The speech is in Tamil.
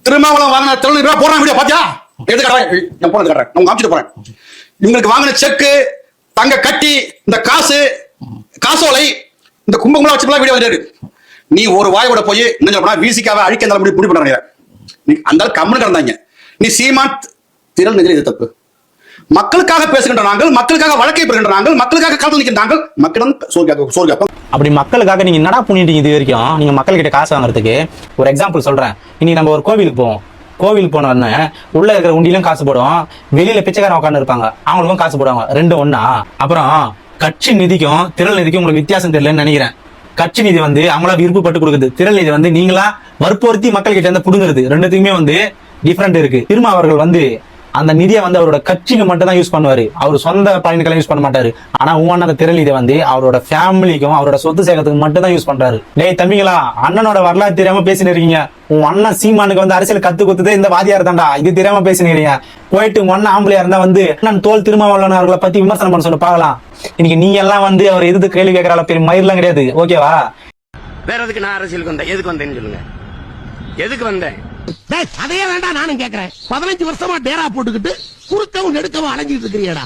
திருமாவளவன் வாங்கின ரூபாய் போடுறான் வீடியோ பாத்தியா? எடுத்துக்கிறேன் போறேன் காமிச்சிட்டு போறேன். இவங்களுக்கு வாங்கின செக்கு, தங்க கட்டி, இந்த காசோலை, இந்த கும்பகுமலா வச்சுலாம் வீடியோ வந்துரு. நீ ஒரு வாயோட போய் என்ன சொல்ல விசிக்காவை அழிக்க அந்த முடிவு பண்ற நீ அந்த கம்மனு கிடந்தாங்க. நீ சீமான் திரள் நிதியில் இது தப்பு. மக்களுக்காக பேசுகின்ற நாங்கள், மக்களுக்காக வழக்கை பெறுகின்ற நாங்கள், மக்களுக்காக காத்து நிற்கின்ற நாங்கள், மக்களும் சோறு. அப்படி மக்களுக்காக நீங்க என்னடா பண்ணிட்டீங்க இது வரைக்கும்? நீங்க மக்கள் கிட்ட காசு வாங்குறதுக்கு ஒரு எக்ஸாம்பிள் சொல்றேன். இன்னைக்கு நம்ம ஒரு கோவிலுக்கு போவோம். கோவிலுக்கு போன உடனே உள்ள இருக்கிற உண்டியிலும் காசு போடுவோம், வெளியில பிச்சைக்காரன் உட்காந்து இருப்பாங்க, அவங்களுக்கும் காசு போடுவாங்க. ரெண்டும் ஒண்ணா? அப்புறம் கட்சி நிதிக்கும் திரள் நிதிக்கும் உங்களுக்கு வித்தியாசம் தெரியலன்னு நினைக்கிறேன். கட்சி நிதி வந்து அவங்களா விருப்பப்பட்டு கொடுக்குது, திரள் நிதி வந்து நீங்களா வற்புறுத்தி மக்கள் கிட்ட இருந்து புடுங்குறது. ரெண்டுத்துக்குமே டிஃபரெண்ட் இருக்கு. திரும்ப அவர்கள் அந்த நிதியை அவரோட கட்சிக்கு மட்டும் தான் யூஸ் பண்ணுவாரு, அவர் சொந்த பயணிகளை யூஸ் பண்ண மாட்டாரு. ஆனா அந்த திரள் நிதி அவரோட ஃபேமிலிக்கும் அவரோட சொத்து சேர்க்கறதுக்கு மட்டும் தான் யூஸ் பண்றாரு. டேய் தம்பிங்களா, அண்ணனோட வரலாறு தெரியாம பேசினு இருக்கீங்க. உன் அண்ணன் சீமானுக்கு அரசியல் கத்து கொடுத்ததே இந்த வாதியார் தான்டா, இது தெரியாம பேசினீங்க. போயிட்டு உன் அண்ணன் ஆம்பளையா இருந்தா அண்ணன் தோல் திருமாவளவன் அவர்களை பத்தி விமர்சனம் பண்ண சொல்ல பாக்கலாம். இன்னைக்கு நீங்க எல்லாம் அவர் எதிர்த்து கேள்வி கேட்கறால பெரிய மயிரெல்லாம் கிடையாது. ஓகேவா? வேற எதுக்கு நான் அரசியலுக்கு வந்தேன்? எதுக்கு வந்தேன்னு சொல்லுங்க. எதுக்கு வந்தேன்? அதையே வேண்டாம் நானும் கேக்குறேன். 15 வருஷமா டேரா போட்டுக்கிட்டு குறுக்கவும் நெடுக்கவும் அலைஞ்சிட்டு இருக்கிறியடா.